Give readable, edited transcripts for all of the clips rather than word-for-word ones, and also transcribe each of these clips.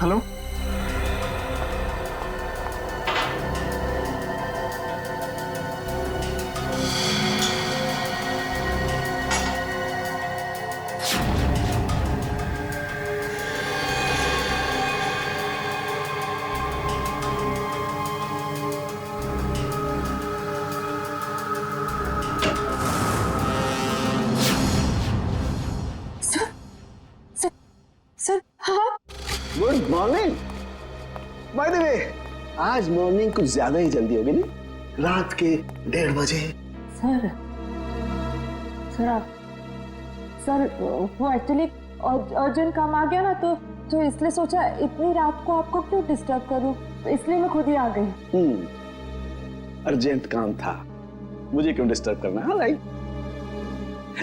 Hello. Sir हाँ। Good morning. Bye the वे, आज morning कुछ ज्यादा ही जल्दी होगी नहीं? रात के 1:30 बजे। सर सर वो एक्चुअली अर्जेंट काम आ गया ना, तो इसलिए सोचा इतनी रात को आपको क्यों डिस्टर्ब करूं, तो इसलिए मैं खुद ही आ गई। अर्जेंट काम था, मुझे क्यों डिस्टर्ब करना? हाँ right.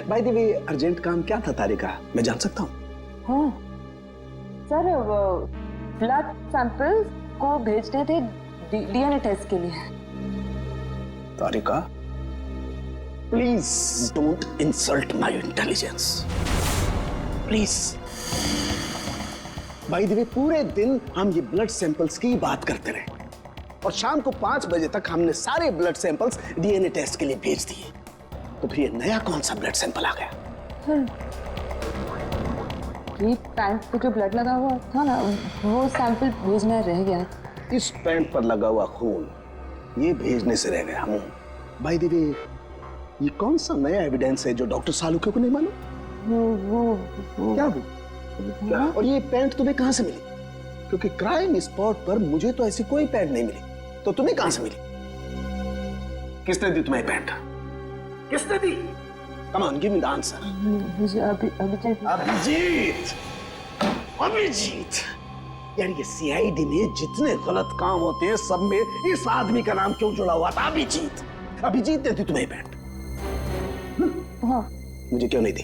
Bye the way, urgent काम क्या था तारिका, मैं जान सकता हूँ? हाँ सर, ब्लड सैंपल को भेजने थे डीएनए टेस्ट के लिए। Tarika, please don't insult my intelligence, please. By the way, पूरे दिन हम ये ब्लड सैंपल्स की बात करते रहे और शाम को 5 बजे तक हमने सारे ब्लड सैंपल्स डीएनए टेस्ट के लिए भेज दिए। तो फिर ये नया कौन सा ब्लड सैंपल आ गया? ये पैंट पे जो ब्लड लगा हुआ था ना, वो सैंपल भेजना रह गया। इस पैंट पर लगा हुआ खून ये भेजने से रह गया। बाय द वे, ये कौन सा नया एविडेंस है जो डॉक्टर सालुके को नहीं मालूम? वो क्या वो? क्या? और ये पैंट तुम्हें कहां से मिली? क्योंकि क्राइम स्पॉट पर मुझे तो ऐसी कोई पैंट नहीं मिली, तो तुम्हें कहां से मिली? किसने दी तुम्हें पैंट? किसने दी? Come on, give me the answer. Abhijit. यार ये सीआईडी में जितने गलत काम होते हैं सब में इस आदमी का नाम क्यों जुड़ा हुआ था? अभिजीत। अभिजीत ने दी तुम्हें पैंट? हाँ। मुझे क्यों नहीं दी?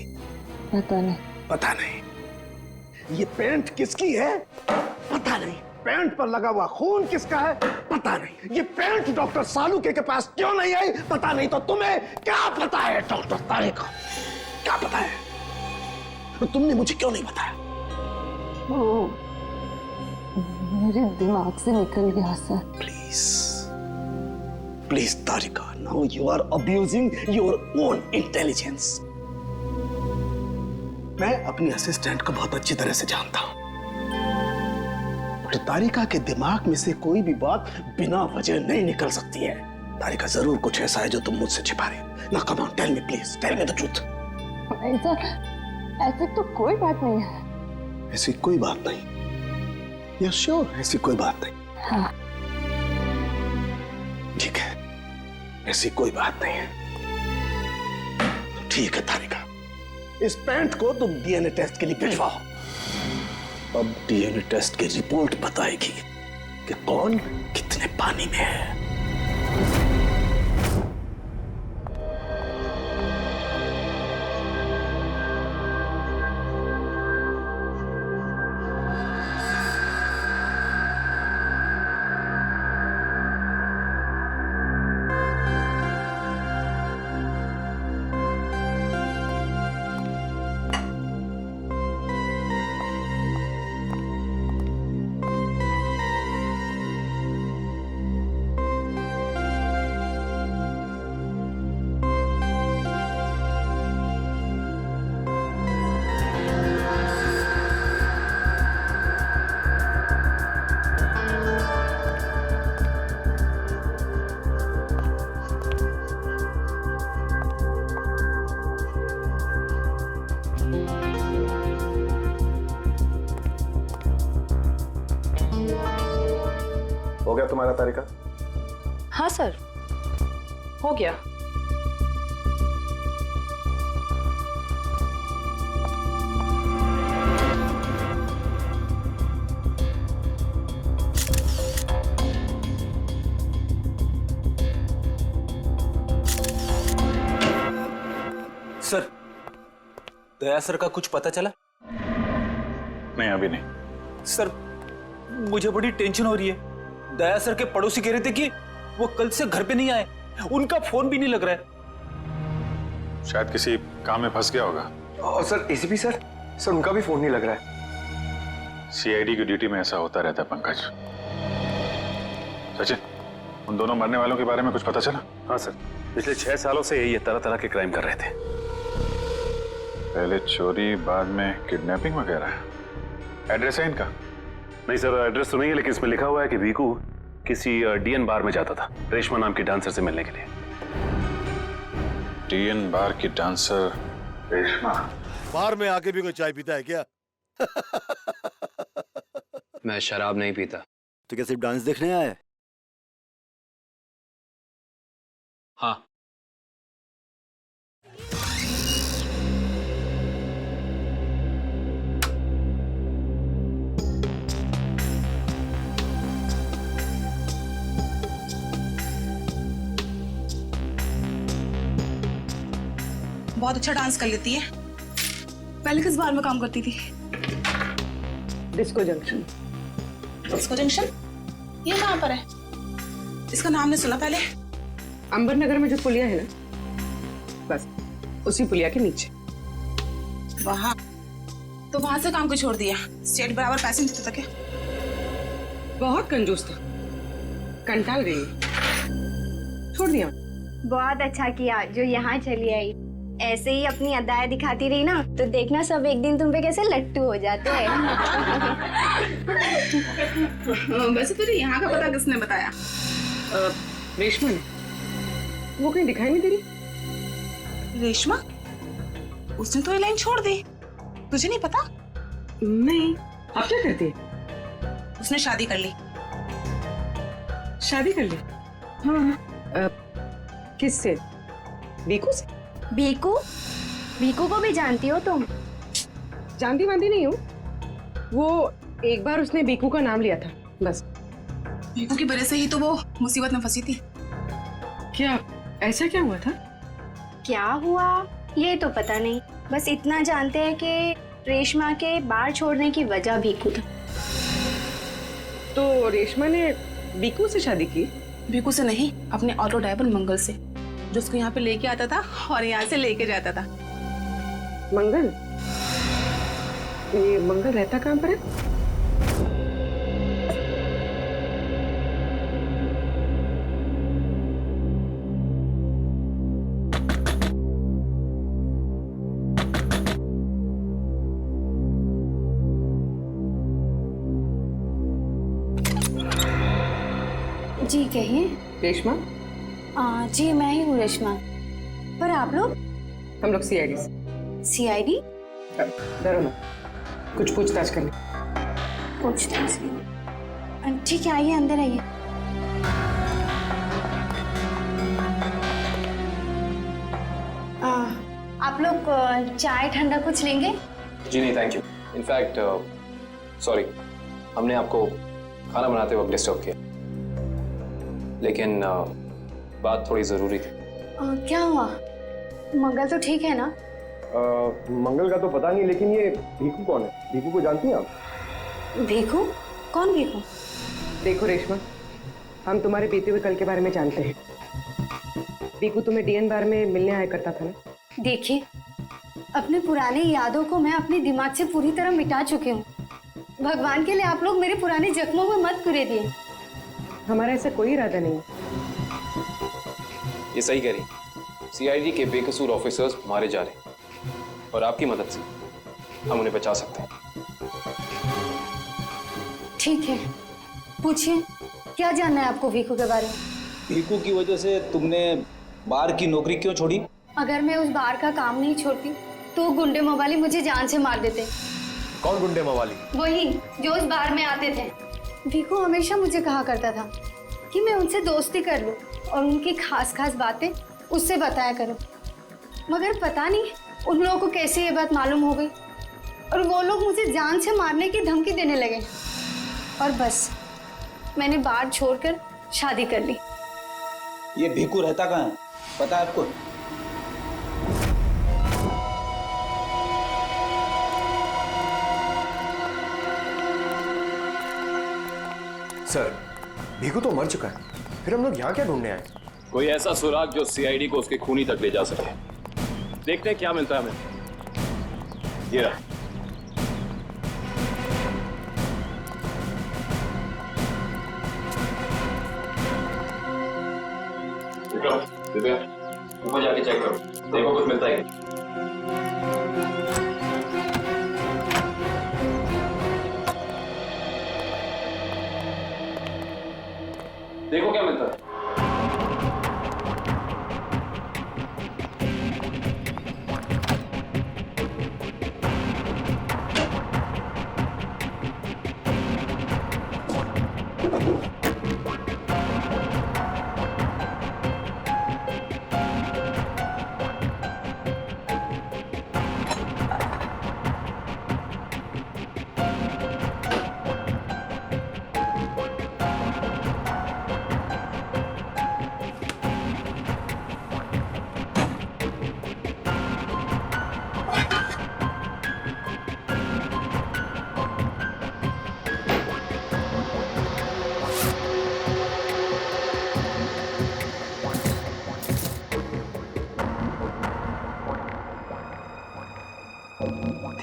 पता नहीं। पता नहीं। ये पैंट किसकी है? पता नहीं। पैंट पर लगा हुआ खून किसका है? पता नहीं। ये पैंट डॉक्टर सालुके के पास क्यों नहीं आई? पता नहीं। तो तुम्हें क्या पता है डॉक्टर तारिका? क्या पता है? तो तुमने मुझे क्यों नहीं बताया? वो मेरे दिमाग से निकल गया sir. Please please Tarika, now you are abusing your own intelligence. मैं अपनी असिस्टेंट को बहुत अच्छी तरह से जानता हूं। तो तारिका के दिमाग में से कोई भी बात बिना वजह नहीं निकल सकती है। तारिका, जरूर कुछ ऐसा है जो तुम मुझसे छिपा रहे हो। ना come on, tell me please, tell me the truth. ऐसी तो कोई बात नहीं है। ऐसी कोई बात नहीं? यू श्योर ऐसी कोई बात नहीं? हाँ। ठीक है, ऐसी कोई बात नहीं है। ठीक है तारिका, इस पैंट को तुम डीएनए टेस्ट के लिए भिजवाओ। अब डीएनए टेस्ट की रिपोर्ट बताएगी कि कौन कितने पानी में है। हो गया तुम्हारा तारिका? हाँ सर, हो गया। सर, दया सर का कुछ पता चला? नहीं, अभी नहीं। सर, मुझे बड़ी टेंशन हो रही है। दया सर के पड़ोसी कह रहे थे कि वो कल से घर पे नहीं आए, उनका फोन भी नहीं लग रहा है। शायद किसी काम में फंस गया होगा। और सर एसीपी सर उनका भी फोन नहीं लग रहा है। सीआईडी की ड्यूटी में ऐसा होता रहता है पंकज। सचिन, उन दोनों मरने वालों के बारे में कुछ पता चला? हाँ सर, पिछले 6 सालों से ये तरह तरह के क्राइम कर रहे थे। पहले चोरी, बाद में किडनैपिंग वगैरह। एड्रेस है इनका? नहीं सर, एड्रेस तो नहीं है, लेकिन इसमें लिखा हुआ है कि वीकू किसी डीएन बार में जाता था रेशमा नाम की डांसर से मिलने के लिए। डीएन बार की डांसर रेशमा? बार में आके भी कोई चाय पीता है क्या? मैं शराब नहीं पीता। तो क्या सिर्फ डांस देखने आया है? हाँ। बहुत अच्छा डांस कर लेती है। पहले किस बार में काम करती थी? Disco junction. Disco junction? ये कहाँ पर है? इसका नाम नहीं सुना पहले। अंबर नगर में जो पुलिया है ना, बस उसी पुलिया के नीचे। वहाँ तो वहां से काम को छोड़ दिया। स्टेट बराबर पैसे नहीं देता क्या? बहुत कंजूस था, कंटाल गई, छोड़ दिया। बहुत अच्छा किया जो यहाँ चली आई। ऐसे ही अपनी अदाएं दिखाती रही ना तो देखना सब एक दिन तुम पे कैसे लट्टू हो जाते हैं। वैसे तुझे यहाँ का पता किसने बताया? रेशमा ने। वो कहीं दिखाई नहीं दे रही। रेशमा? उसने तो ये लाइन छोड़ दी। तुझे नहीं पता? नहीं। अब क्या करती है? उसने शादी कर ली। शादी कर ली? हाँ। किससे? वीकू से? भीकू? भीकू को भी जानती हो तुम? जानती वांती नहीं हूँ। वो एक बार उसने बीकू का नाम लिया था, बस। भीकू की वजह से ही तो वो मुसीबत में फंसी थी। क्या ऐसा क्या हुआ था? क्या हुआ ये तो पता नहीं, बस इतना जानते हैं कि रेशमा के बार छोड़ने की वजह भीकू था। तो रेशमा ने बीकू से शादी की? भीकू से नहीं, अपने ऑटो ड्राइवर मंगल से, जो उसको यहाँ पे लेके आता था और यहाँ से लेके जाता था। मंगल? ये मंगल रहता कहाँ पर है? जी कहिए। रेशमा? जी मैं ही हूँ रेशमा। पर आप लोग? हम लोग सीआईडी से। सीआईडी? डरो मत, कुछ पूछताछ करनी। पूछताछ करनी? ठीक है, आइए अंदर आइए। आप लोग चाय ठंडा कुछ लेंगे? जी नहीं, थैंक यू। इनफैक्ट सॉरी, हमने आपको खाना बनाते वक्त डिस्टर्ब किया, लेकिन बात थोड़ी जरूरी थी। क्या हुआ? मंगल तो ठीक है ना? मंगल का तो पता नहीं, लेकिन ये भीकू कौन है? भीकू को जानती हैं आप? भीकू? कौन भीकू? देखो रेशमा, हम तुम्हारे बीते हुए कल के बारे में जानते हैं। भीकू तुम्हें डीएन बार में मिलने आया करता था ना? देखिए, अपनी पुरानी यादों को मैं अपने दिमाग से पूरी तरह मिटा चुकी हूँ। भगवान के लिए आप लोग मेरे पुराने जख्मों में मत कुरेदिए। हमारा ऐसा कोई इरादा नहीं। ये सही कह रही। सीआईडी के बेकसूर ऑफिसर्स मारे जा रहे हैं और आपकी मदद से हम उन्हें बचा सकते हैं। ठीक है, पूछिए, क्या जानना है आपको भीकू के बारे में? भीकू की वजह से तुमने बार की नौकरी क्यों छोड़ी? अगर मैं उस बार का काम नहीं छोड़ती तो गुंडे मवाली मुझे जान से मार देते। कौन गुंडे मवाली? वही जो उस बार में आते थे। भीकू हमेशा मुझे कहा करता था कि मैं उनसे दोस्ती कर लूं और उनकी खास खास बातें उससे बताया करूं। मगर पता नहीं उन लोगों को कैसे ये बात मालूम हो गई और वो लोग मुझे जान से मारने की धमकी देने लगे। और बस मैंने बार छोड़कर शादी कर ली। ये भीकू रहता कहाँ है, पता है आपको? सर, भीकू तो मर चुका है, फिर हम लोग यहाँ क्या ढूंढने आए? कोई ऐसा सुराग जो सीआईडी को उसके खूनी तक ले जा सके। देखते हैं क्या मिलता है हमें। ये रहा। दिव्या ऊपर जाके चेक करो, देखो कुछ मिलता है। देखो क्या मिलता है।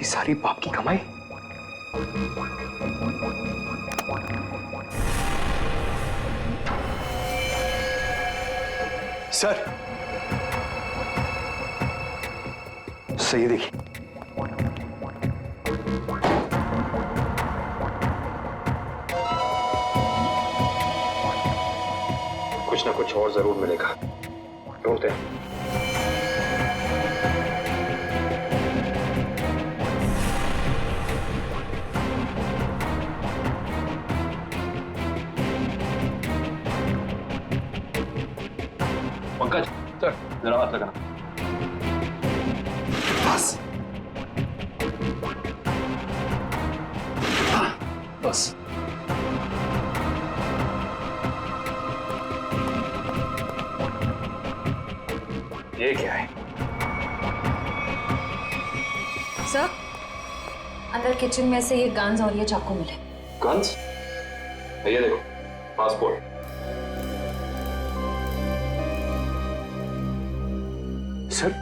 सारी बाप की कमाई। सर सही देखिए, कुछ ना कुछ और जरूर मिलेगा, ढूंढते हैं। पंकज सर जरा हाथ लगाना। बस बस ये क्या है? सर अंदर किचन में से ये गन्स और ये चाकू मिले। गन्स? ये देखो पासपोर्ट। सर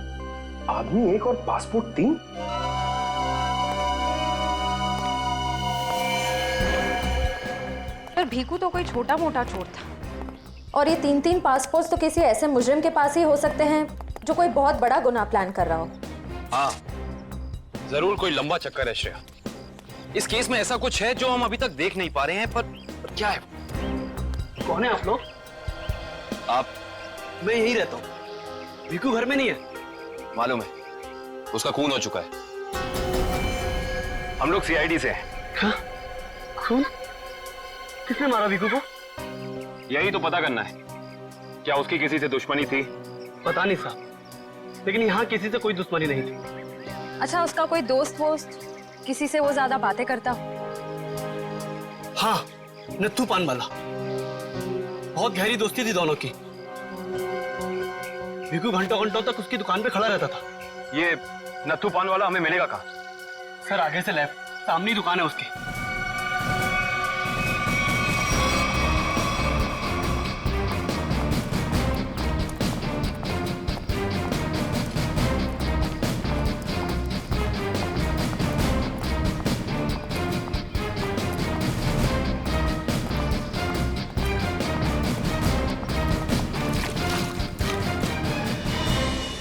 आदमी एक और पासपोर्ट 3? पर भीकू तो कोई छोटा मोटा चोर था, और ये 3-3 पासपोर्ट तो किसी ऐसे मुजरिम के पास ही हो सकते हैं जो कोई बहुत बड़ा गुनाह प्लान कर रहा हो। हाँ जरूर कोई लंबा चक्कर है श्रेया। इस केस में ऐसा कुछ है जो हम अभी तक देख नहीं पा रहे हैं, पर क्या है? कौन है आप लोग? आप? मैं यहीं रहता हूँ, भीकू घर में नहीं है। मालूम है, उसका खून हो चुका है। हम लोग सीआईडी से हैं। हाँ? खून? किसने मारा भीकू को? यही तो पता करना है, क्या उसकी किसी से दुश्मनी थी? पता नहीं साहब, लेकिन यहाँ किसी से कोई दुश्मनी नहीं थी। अच्छा उसका कोई दोस्त वोस्त, किसी से वो ज्यादा बातें करता? हाँ नत्थू पान वाला, बहुत गहरी दोस्ती थी दोनों की। भीकू घंटों घंटों तक उसकी दुकान पे खड़ा रहता था। ये नत्थू पान वाला हमें मिलेगा कहाँ? सर आगे से लेफ्ट, सामने ही दुकान है उसकी।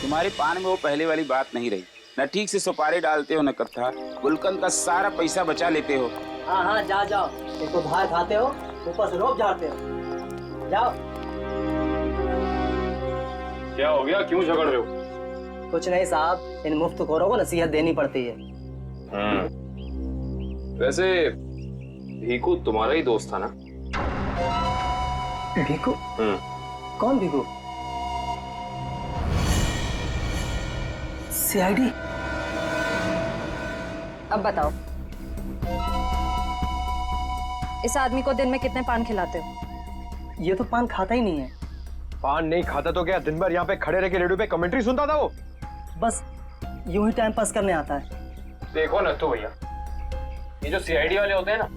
तुम्हारी पान में वो पहले वाली बात नहीं रही, न ठीक से सुपारी डालते हो न कत्था, गुलकंद का सारा पैसा बचा लेते हो। हाँ हाँ जाओ, एक तो बाहर खाते हो, ऊपर से रोब झाड़ते हो। जाओ। क्या हो गया, क्यों झगड़ रहे हो? कुछ नहीं साहब, इन मुफ्तखोरों को नसीहत देनी पड़ती है। वैसे भीकू तुम्हारा ही दोस्त था ना? भीकू? कौन भीकू? सीआईडी? अब बताओ, इस आदमी को दिन में कितने पान खिलाते हो? ये तो पान खाता ही नहीं है। पान नहीं खाता तो क्या दिन भर यहाँ पे खड़े रह के रेडियो पे कमेंट्री सुनता था वो? बस यूं ही टाइम पास करने आता है। देखो नत्थू भैया, ये जो सीआईडी वाले होते हैं ना,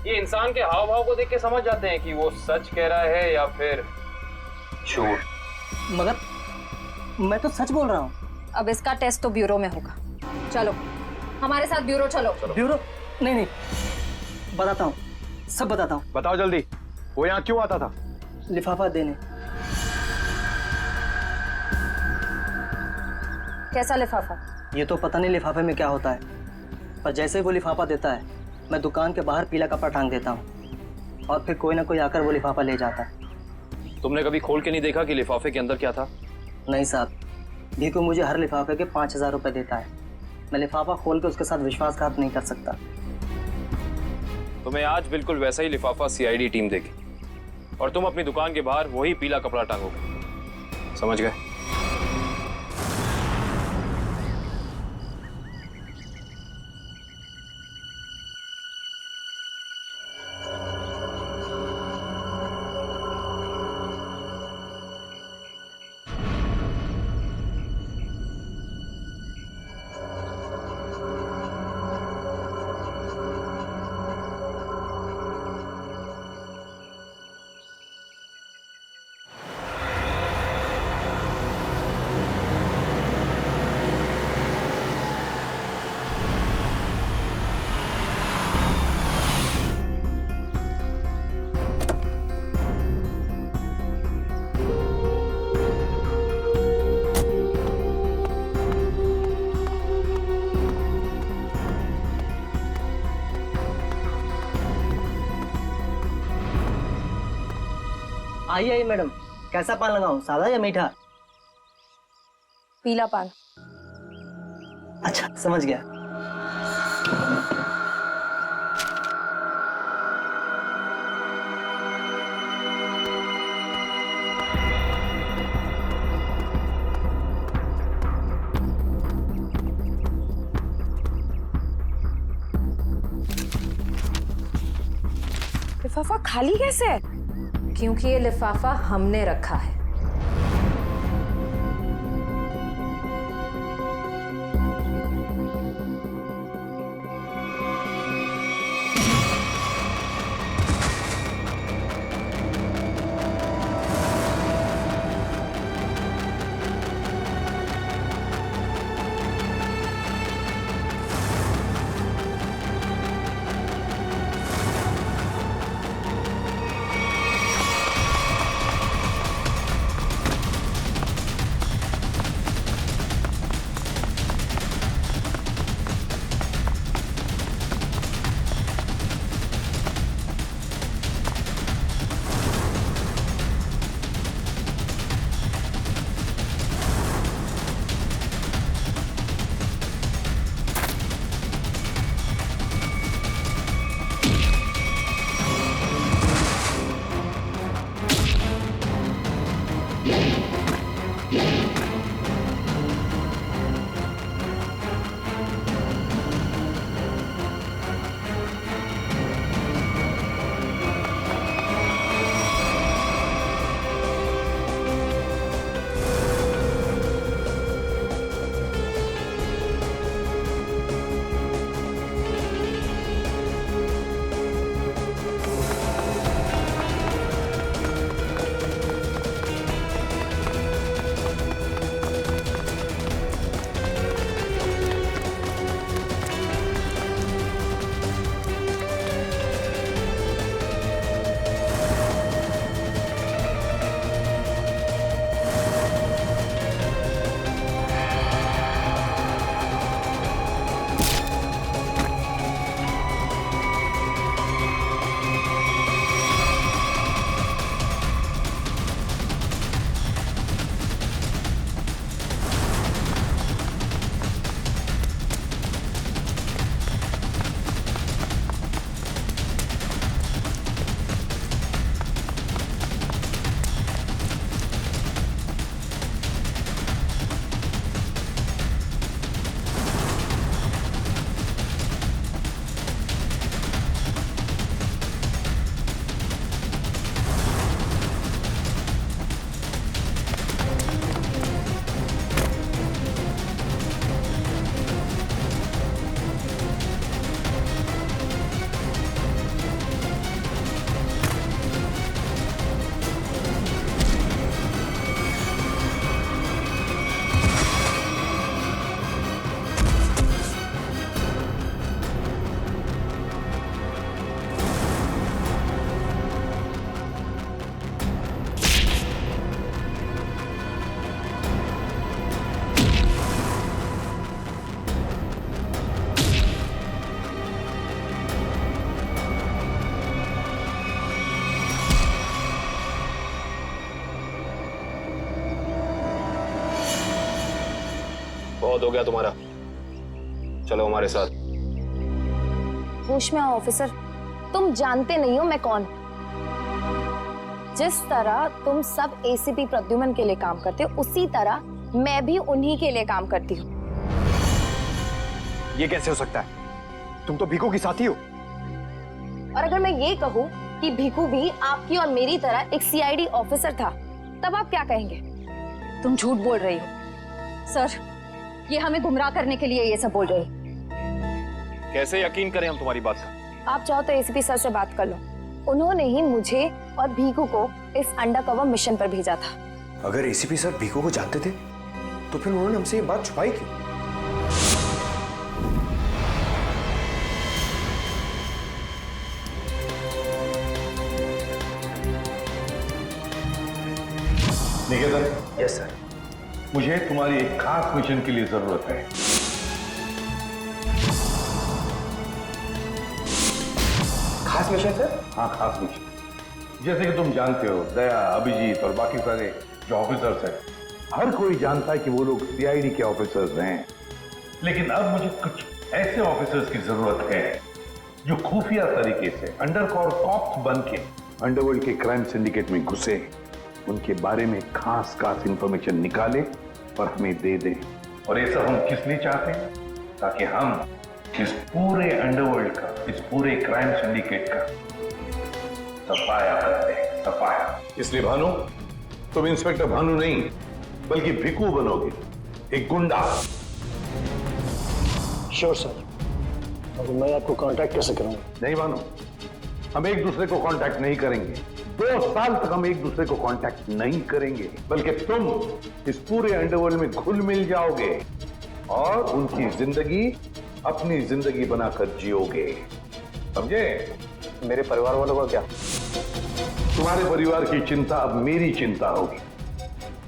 ये इंसान के हाव भाव को देख के समझ जाते हैं कि वो सच कह रहा है या फिर झूठ। मगर मैं तो सच बोल रहा हूँ। अब इसका टेस्ट तो ब्यूरो में होगा। चलो हमारे साथ ब्यूरो चलो। ब्यूरो? नहीं, बताता हूँ, सब बताता हूँ। बताओ जल्दी, वो यहाँ क्यों आता था? लिफाफा देने। कैसा लिफाफा? ये तो पता नहीं लिफाफे में क्या होता है, पर जैसे ही वो लिफाफा देता है मैं दुकान के बाहर पीला कपड़ा टांग देता हूँ और फिर कोई ना कोई आकर वो लिफाफा ले जाता है। तुमने कभी खोल के नहीं देखा कि लिफाफे के अंदर क्या था? नहीं साहब, भीकू मुझे हर लिफाफे के 5,000 रुपये देता है। मैं लिफाफा खोल के उसके साथ विश्वासघात नहीं कर सकता। तुम्हें आज बिल्कुल वैसा ही लिफाफा सीआईडी टीम देगी और तुम अपनी दुकान के बाहर वही पीला कपड़ा टांगोगे, समझ गए? आइए मैडम, कैसा पान लगाऊं, सादा या मीठा? पीला पान। अच्छा, समझ गया। लिफाफा खाली कैसे है? क्योंकि ये लिफाफा हमने रखा है। बहुत हो गया तुम्हारा, चलो हमारे साथ। होश में आओ ऑफिसर, तुम जानते नहीं हो मैं कौन। जिस तरह तुम सब एसीपी प्रद्युमन के लिए काम करते हो, उसी तरह मैं भी उन्हीं के लिए काम करती हूँ। ये कैसे हो सकता है? तुम तो भीखू की साथी हो। और अगर मैं ये कहूँ कि भीखू भी आपकी और मेरी तरह एक सीआईडी ऑफिसर था, तब आप क्या कहेंगे? तुम झूठ बोल रही हो सर, ये हमें गुमराह करने के लिए ये सब बोल रहे हैं। कैसे यकीन करें हम तुम्हारी बात का? आप चाहो तो एसीपी सर से बात कर लो, उन्होंने ही मुझे और भीखू को इस अंडरकवर मिशन पर भेजा था। अगर एसीपी सर भीखू को जानते थे तो फिर उन्होंने हमसे ये बात छुपाई क्यों? निकेतन। Yes sir. मुझे तुम्हारी एक खास मिशन के लिए जरूरत है। खास मिशन सर? हाँ, खास मिशन। जैसे कि तुम जानते हो, दया, अभिजीत और बाकी सारे जो ऑफिसर्स हैं, हर कोई जानता है कि वो लोग सीआईडी के ऑफिसर्स हैं। लेकिन अब मुझे कुछ ऐसे ऑफिसर्स की जरूरत है जो खुफिया तरीके से अंडरकवर कॉप्स बन के अंडरवर्ल्ड के क्राइम सिंडिकेट में घुसे, उनके बारे में खास इंफॉर्मेशन निकाले और हमें दे दे। और ये सब हम किस लिए चाहते हैं? ताकि हम इस पूरे अंडरवर्ल्ड का, इस पूरे क्राइम सिंडिकेट का सफाया करते हैं, सफाया। इसलिए भानु, तुम इंस्पेक्टर भानु नहीं बल्कि भिकू बनोगे, एक गुंडा। Sure sir. अब मैं आपको कांटेक्ट कैसे करूंगा? नहीं भानु, हम एक दूसरे को कांटेक्ट नहीं करेंगे। 2 साल तक हम एक दूसरे को कांटेक्ट नहीं करेंगे, बल्कि तुम इस पूरे अंडरवर्ल्ड में घुल मिल जाओगे और उनकी जिंदगी अपनी जिंदगी बनाकर जियोगे, समझे? मेरे परिवार वालों का क्या? तुम्हारे परिवार की चिंता अब मेरी चिंता होगी।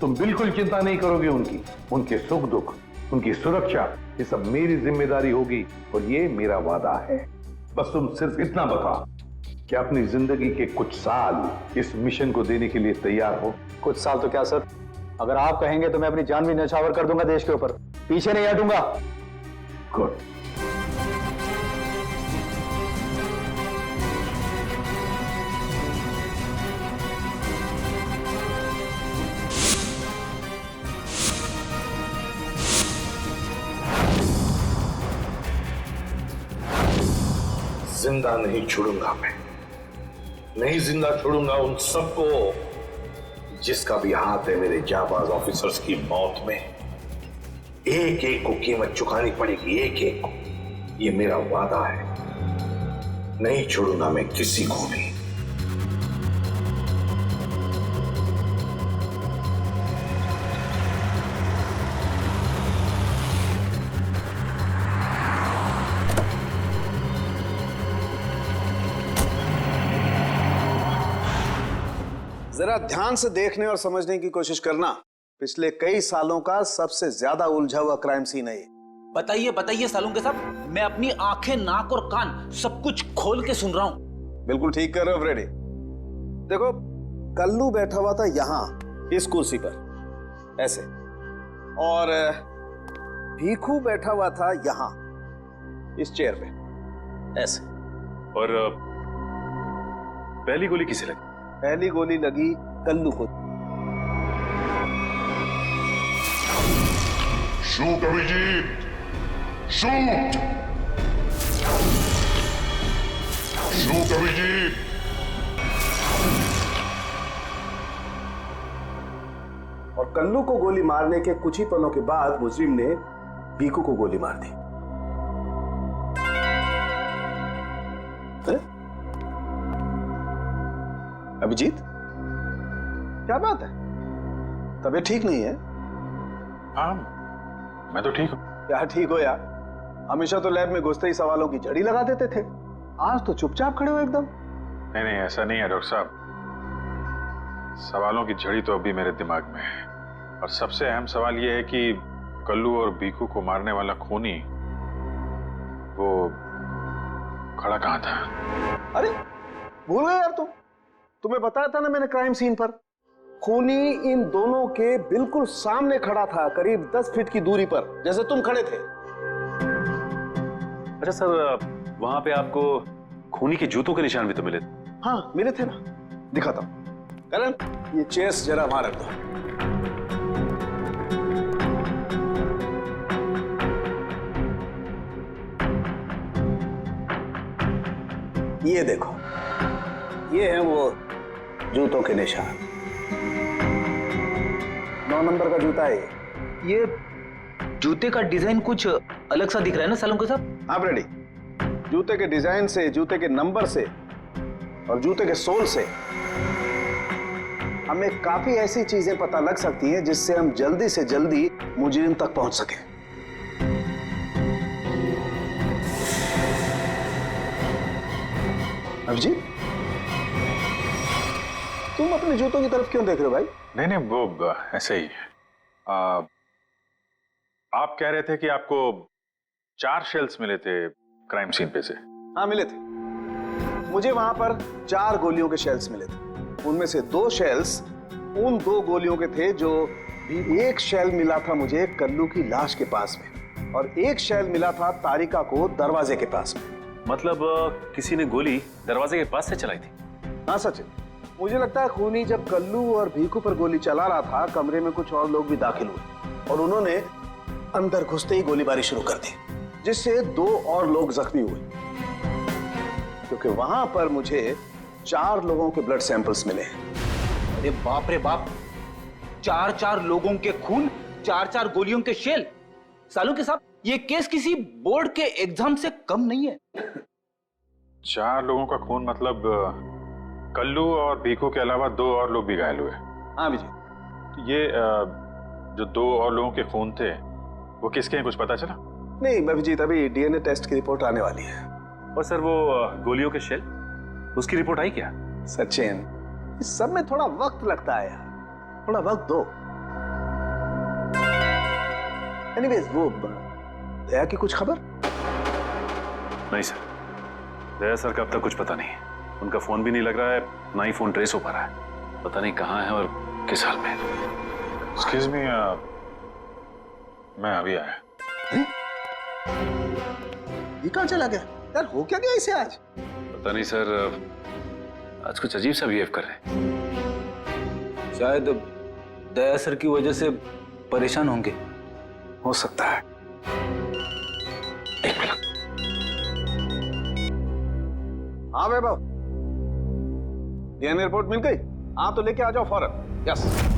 तुम बिल्कुल चिंता नहीं करोगे उनकी, उनके सुख दुख, उनकी सुरक्षा, ये सब मेरी जिम्मेदारी होगी और ये मेरा वादा है। बस तुम सिर्फ इतना बताओ कि अपनी जिंदगी के कुछ साल इस मिशन को देने के लिए तैयार हो। कुछ साल तो क्या सर, अगर आप कहेंगे तो मैं अपनी जान भी न्यौछावर कर दूंगा देश के ऊपर, पीछे नहीं हटूंगा। गुड। जिंदा नहीं छोड़ूंगा मैं, नहीं जिंदा छोड़ूंगा उन सबको जिसका भी हाथ है मेरे जाबाज ऑफिसर्स की मौत में। एक एक को कीमत चुकानी पड़ेगी, एक एक को। ये मेरा वादा है, नहीं छोड़ूंगा मैं किसी को भी। जरा ध्यान से देखने और समझने की कोशिश करना। पिछले कई सालों का सबसे ज्यादा उलझा हुआ क्राइम सीन है ये। बताइए बताइए सालून के साहब, मैं अपनी आंखें, नाक और कान सब कुछ खोल के सुन रहा हूं। बिल्कुल ठीक कर रहे हो फ्रेडी। देखो, कल्लू बैठा हुआ था यहां इस कुर्सी पर ऐसे, और भीखू बैठा हुआ था यहां इस चेयर पे ऐसे। और पहली गोली किसे लगी? पहली गोली लगी कल्लू को। Shoot Abhijit, shoot, shoot Abhijit. और कल्लू को गोली मारने के कुछ ही पलों के बाद मुजरिम ने भीखू को गोली मार दी। अभिजीत, क्या बात है? तबीयत ठीक नहीं है? हाँ, मैं तो ठीक हूं। क्या ठीक हो यार? हमेशा तो लैब में घुसते ही सवालों की झड़ी लगा देते थे, आज तो चुपचाप खड़े हो एकदम। नहीं नहीं, ऐसा नहीं है डॉक्टर साहब। सवालों की झड़ी तो अभी मेरे दिमाग में है, और सबसे अहम सवाल यह है कि कल्लू और भीखू को मारने वाला खूनी वो खड़ा कहां था? अरे भूल गए यार तुम? तुम्हें बताया था ना मैंने क्राइम सीन पर। खूनी इन दोनों के बिल्कुल सामने खड़ा था, करीब 10 फीट की दूरी पर, जैसे तुम खड़े थे। अच्छा सर, वहां पे आपको खूनी के जूतों के निशान भी तो मिले थे? हाँ मिले थे ना, दिखाता हूं। करण, ये चेस जरा वहां रख दो। ये देखो, ये है वो जूतों के निशान। 9 नंबर का जूता है ये जूते का डिजाइन कुछ अलग सा दिख रहा है ना सालुंके साहब? आप रेडी? जूते के डिजाइन से, जूते के नंबर से और जूते के सोल से हमें काफी ऐसी चीजें पता लग सकती हैं जिससे हम जल्दी से जल्दी मुजरिम तक पहुंच सकें। अभिजीत, तुम अपने जूतों की तरफ क्यों देख रहे हो भाई? नहीं वो ऐसे ही। आप कह रहे थे कि आपको 4 शेल्स मिले थे क्राइम सीन पे से। हाँ मिले थे, मुझे वहां पर 4 गोलियों के शेल्स मिले थे। उनमें से 2 शेल्स उन 2 गोलियों के थे जो एक शेल मिला था मुझे कल्लू की लाश के पास में, और एक शेल मिला था तारिका को दरवाजे के पास में। मतलब किसी ने गोली दरवाजे के पास से चलाई थी? हाँ सचिन, मुझे लगता है खूनी जब कल्लू और भीखू पर गोली चला रहा था, कमरे में कुछ और लोग भी दाखिल हुए और उन्होंने अंदर घुसते ही गोलीबारी शुरू कर दी, जिससे 2 और लोग जख्मी हुए। क्योंकि वहां पर मुझे 4 लोगों के ब्लड सैंपल्स मिले। अरे बाप रे बाप, 4 लोगों के खून, 4 गोलियों के शेल। सालुंके साहब, ये केस किसी बोर्ड के एग्जाम से कम नहीं है। 4 लोगों का खून मतलब कल्लू और भीखू के अलावा 2 और लोग भी घायल हुए? हाँ विजय। ये जो 2 और लोगों के खून थे वो किसके हैं, कुछ पता चला? नहीं अभिजीत, अभी डीएनए टेस्ट की रिपोर्ट आने वाली है। और सर वो गोलियों के शेल, उसकी रिपोर्ट आई क्या? सचिन, इस सब में थोड़ा वक्त लगता है यार, थोड़ा वक्त दो। एनीवेज, वो दया की कुछ खबर? नहीं सर, दया सर का अब तक कुछ पता नहीं। उनका फोन भी नहीं लग रहा है, ना ही फोन ट्रेस हो पा रहा है। पता नहीं कहाँ है और किस हाल में। एक्सक्यूज मी, मैं अभी आया। ये कहाँ चला गया यार? हो क्या गया इसे आज? पता नहीं सर, आज कुछ अजीब सा बिहेव कर रहे हैं। शायद दया सर की वजह से परेशान होंगे। हो सकता है। एक मिनट। हाँ वैभव, डीएनए रिपोर्ट मिल गई? हाँ तो लेके आ जाओ फौरन। यस।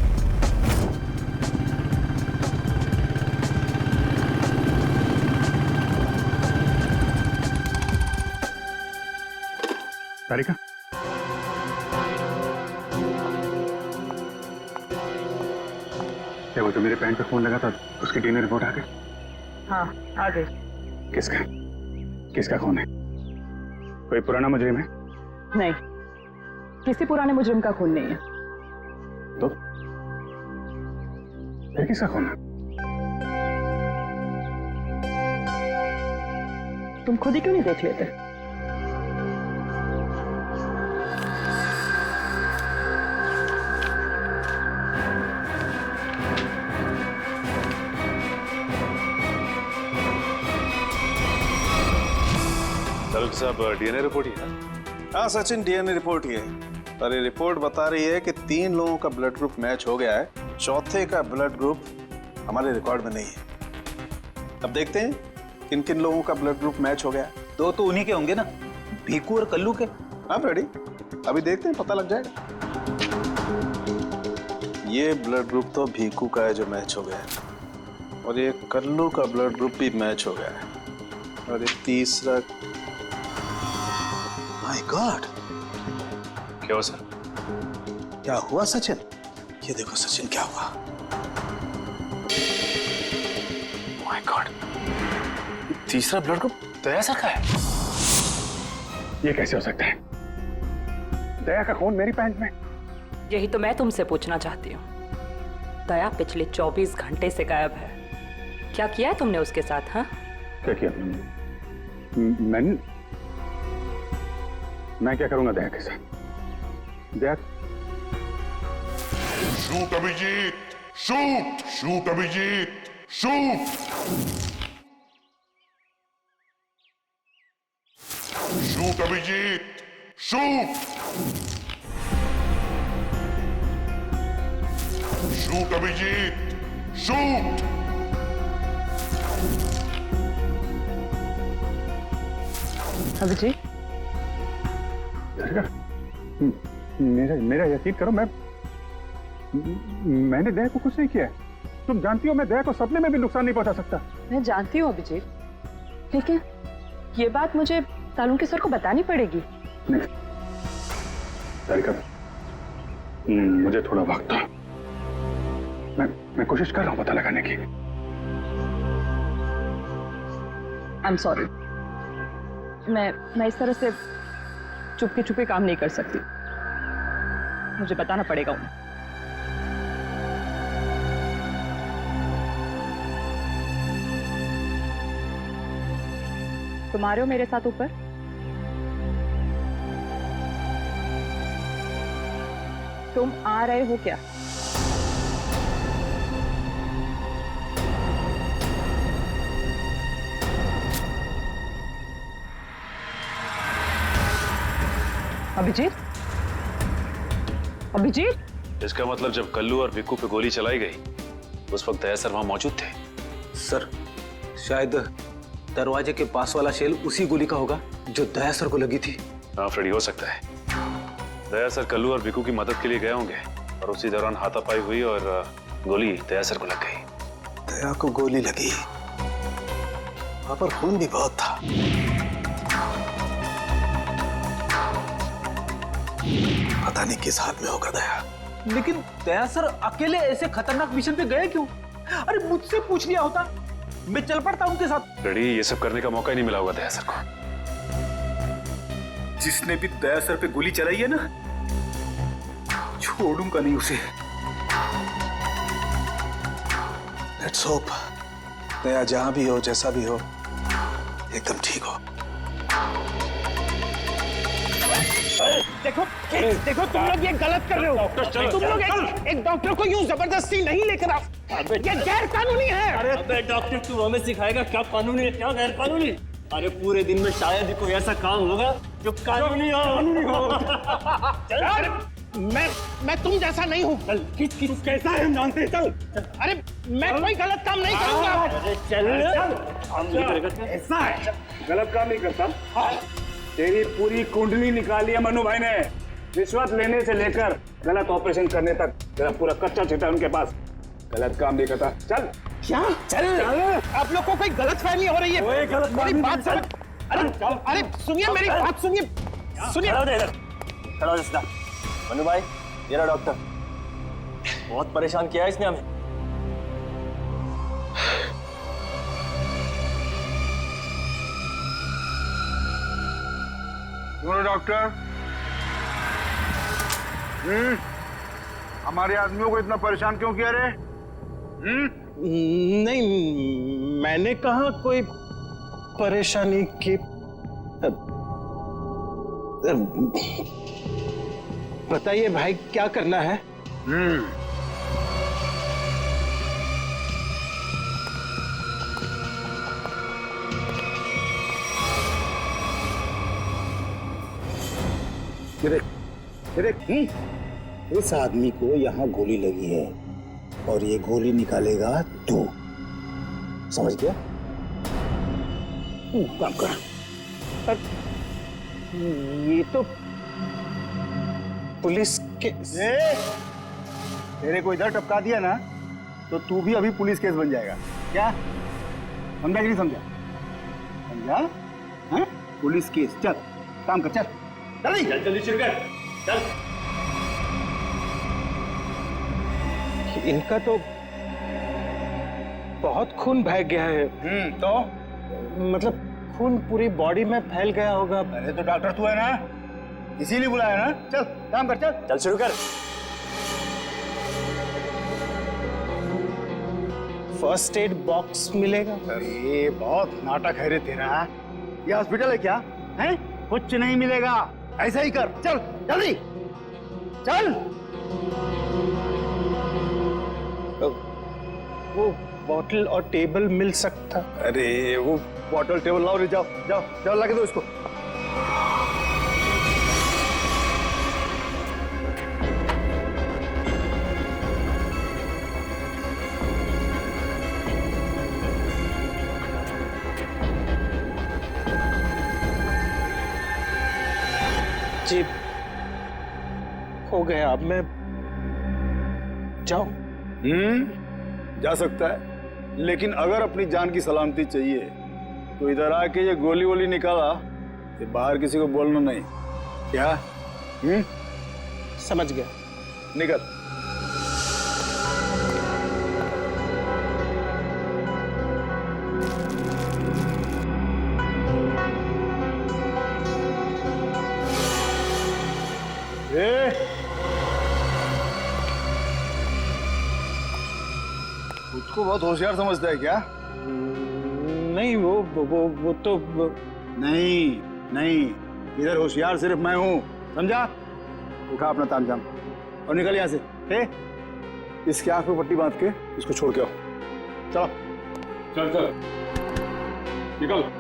तारिका, क्या वो तो मेरे पैंट पे फोन लगा था, उसकी डीएनए रिपोर्ट आ गई? हाँ आ गई। किसका खून है? कोई पुराना मुजरिम है? नहीं, किसी पुराने मुजरिम का खून नहीं है। तो फिर किसका खून है? तुम खुद ही क्यों नहीं देख लेते? साहब, डीएनए रिपोर्ट ही है? हाँ सचिन, डीएनए रिपोर्ट ही है, और ये रिपोर्ट बता रही है कि 3 लोगों का ब्लड ग्रुप मैच हो गया है, चौथे का ब्लड ग्रुप हमारे रिकॉर्ड में नहीं है। अब देखते हैं किन किन लोगों का ब्लड ग्रुप मैच हो गया। 2 तो उन्हीं के होंगे ना, भीखू और कल्लू के। आप रेडी? अभी देखते हैं, पता लग जाएगा। ये ब्लड ग्रुप तो भीखू का है जो मैच हो गया है, और ये कल्लू का ब्लड ग्रुप भी मैच हो गया है, और ये तीसरा। माय गॉड, क्या हुआ सर? क्या हुआ सचिन? ये देखो सचिन, क्या हुआ? माय गॉड, तीसरा ब्लड ग्रुप दया सर का है। ये कैसे हो सकता है? दया का खून मेरी पैंट में? यही तो मैं तुमसे पूछना चाहती हूँ। दया पिछले 24 घंटे से गायब है। क्या किया है तुमने उसके साथ? हाँ, क्या किया? मैं क्या करूंगा दया के साथ? Daya shoot Abhijit, shoot, shoot Abhijit, shoot, shoot Abhijit, shoot, shoot Abhijit, shoot. Abhijeet, मेरा यकीन करो, मैंने दया को कुछ नहीं किया है। तुम जानती हो मैं दया को सपने में भी नुकसान नहीं पहुंचा सकता। मैं जानती हूँ अभिजीत, लेकिन ये बात मुझे तालुंके सर को बतानी पड़ेगी। नहीं तारिका, मुझे थोड़ा वक्त दो। मैं कोशिश कर रहा हूं पता लगाने की। आई एम सॉरी, मैं इस तरह से चुपके चुपके काम नहीं कर सकती। मुझे बताना पड़ेगा उन्हें। तुम आ रहे हो मेरे साथ ऊपर? तुम आ रहे हो क्या? अभिजीत, अभिजीत, इसका मतलब जब कल्लू और भिक्कू पे गोली चलाई गई उस वक्त दया सर वहां मौजूद थे। सर शायद दरवाजे के पास वाला शेल उसी गोली का होगा जो दया सर को लगी थी। हाँ फ्रेडी, हो सकता है दया सर कल्लू और भिक्कू की मदद के लिए गए होंगे और उसी दौरान हाथापाई हुई और गोली दया सर को लग गई। दया को गोली लगी, वहां पर खून भी बहुत था। पता नहीं किस हाल में होगा दया। लेकिन दया सर अकेले ऐसे खतरनाक मिशन पे गए क्यों? अरे मुझसे पूछ लिया होता, मैं चल पड़ता उनके साथ। फ्रेडी, ये सब करने का मौका ही नहीं मिला होगा दया सर को। जिसने भी दया सर पे गोली चलाई है ना, छोड़ूंगा नहीं उसे। लेट्स होप दया जहां भी हो, जैसा भी हो, एकदम ठीक हो। देखो देखो, तुम लोग ये गलत कर रहे हो। तुम लोग एक डॉक्टर को यूं जबरदस्ती नहीं लेकर आओ, ये गैर कानूनी है। अबे डॉक्टर, तू हमें सिखाएगा क्या कानूनी है क्या गैर कानूनी? अरे पूरे दिन में शायद ही कोई ऐसा काम होगा जो कानूनी हो। मैं तुम जैसा नहीं हूँ। तू कैसा है हम जानते हैं, चल। अरे मैं कोई गलत काम नहीं करूँगा। चल, ऐसा है, गलत काम नहीं करता। तेरी पूरी कुंडली निकाली है मनु भाई ने, रिश्वत लेने से लेकर गलत ऑपरेशन करने तक। तेरा पूरा कच्चा चिट्ठा उनके पास। गलत काम नहीं करता। चल। क्या? चल। आप लोग को कोई गलत फहमी हो रही है। मेरी बात समझ। अरे सुनिए, मेरी बात सुनिए। खड़ा हो जा। मनु भाई, ये रहा डॉक्टर। बहुत परेशान किया है इसने हमें। डॉक्टर, हमारे आदमियों को इतना परेशान क्यों किया रे? नहीं, मैंने कहा कोई परेशानी की। बताइए भाई, क्या करना है? इस आदमी को यहाँ गोली लगी है और ये गोली निकालेगा तू, समझ गया? काम कर। ये तो पुलिस के तेरे को इधर टपका दिया ना तो तू भी अभी पुलिस केस बन जाएगा। क्या समझा कि नहीं समझा? समझा? हाँ? Police case. चल काम कर, चल जल्दी जल्दी शुरू कर, चल। इनका तो बहुत खून बह गया है। तो मतलब खून पूरी बॉडी में फैल गया होगा। अरे तो डॉक्टर तू है ना, इसीलिए बुलाया ना। चल काम कर, चल चल शुरू कर। फर्स्ट एड बॉक्स मिलेगा? अरे बहुत नाटक है रे तेरा। ये हॉस्पिटल है क्या? हैं? कुछ नहीं मिलेगा, ऐसा ही कर। चल जल्दी चल। वो बॉटल और टेबल मिल सकता? अरे वो बॉटल टेबल लाओ रे, जाओ जाओ जाओ, ला के दो इसको। जी हो गया, अब मैं जाऊं? जा सकता है, लेकिन अगर अपनी जान की सलामती चाहिए तो इधर आके ये गोली वोली निकाला, ये बाहर किसी को बोलना नहीं, क्या? समझ गया। निकल। उसको बहुत होशियार समझता है क्या? नहीं, वो तो नहीं, इधर होशियार सिर्फ मैं हूं, समझा? उठा अपना तामझाम और निकल यहां से। इसके आंख पे पट्टी बांध के इसको छोड़ के आओ। चलो चल चल निकल।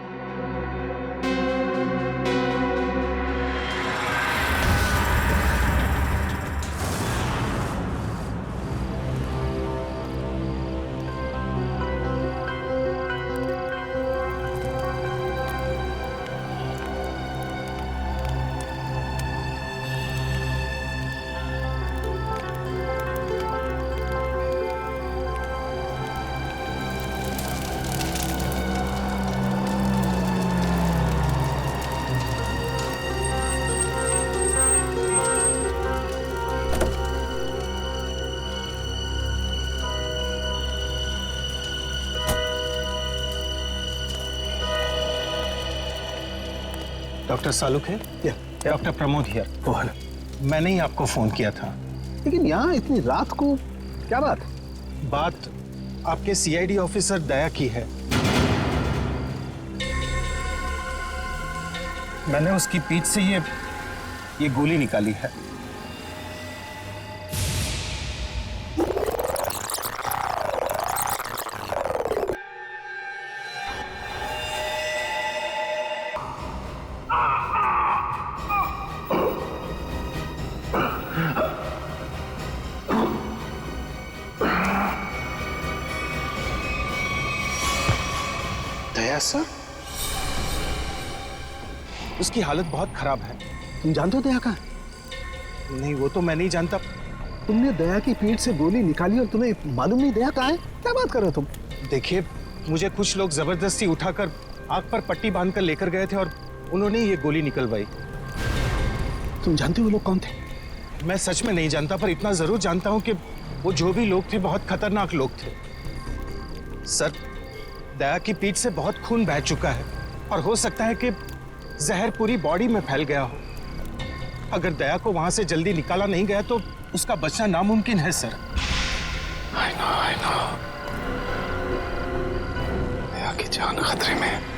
डॉक्टर सालुक है? Doctor Pramod here. मैंने ही आपको फोन किया था। लेकिन यहाँ इतनी रात को क्या बात? बात आपके सीआईडी ऑफिसर दया की है। मैंने उसकी पीठ से ये गोली निकाली है। दया सर, उसकी हालत बहुत खराब है। तुम जानते हो दया का? नहीं, वो तो मैं नहीं जानता। तुमने दया की पीठ से गोली निकाली और तुम्हें मालूम नहीं दया कहाँ है? क्या बात कर रहे हो तुम? देखिए, मुझे कुछ लोग जबरदस्ती उठाकर आंख पर पट्टी बांधकर लेकर गए थे और उन्होंने ये गोली निकलवाई। तुम जानते हो वो लोग कौन थे? मैं सच में नहीं जानता, पर इतना जरूर जानता हूं कि वो जो भी लोग थे बहुत खतरनाक लोग थे। सर, दया की पीठ से बहुत खून बह चुका है और हो सकता है कि जहर पूरी बॉडी में फैल गया हो। अगर दया को वहां से जल्दी निकाला नहीं गया तो उसका बचना नामुमकिन है सर। I know। दया की जान खतरे में।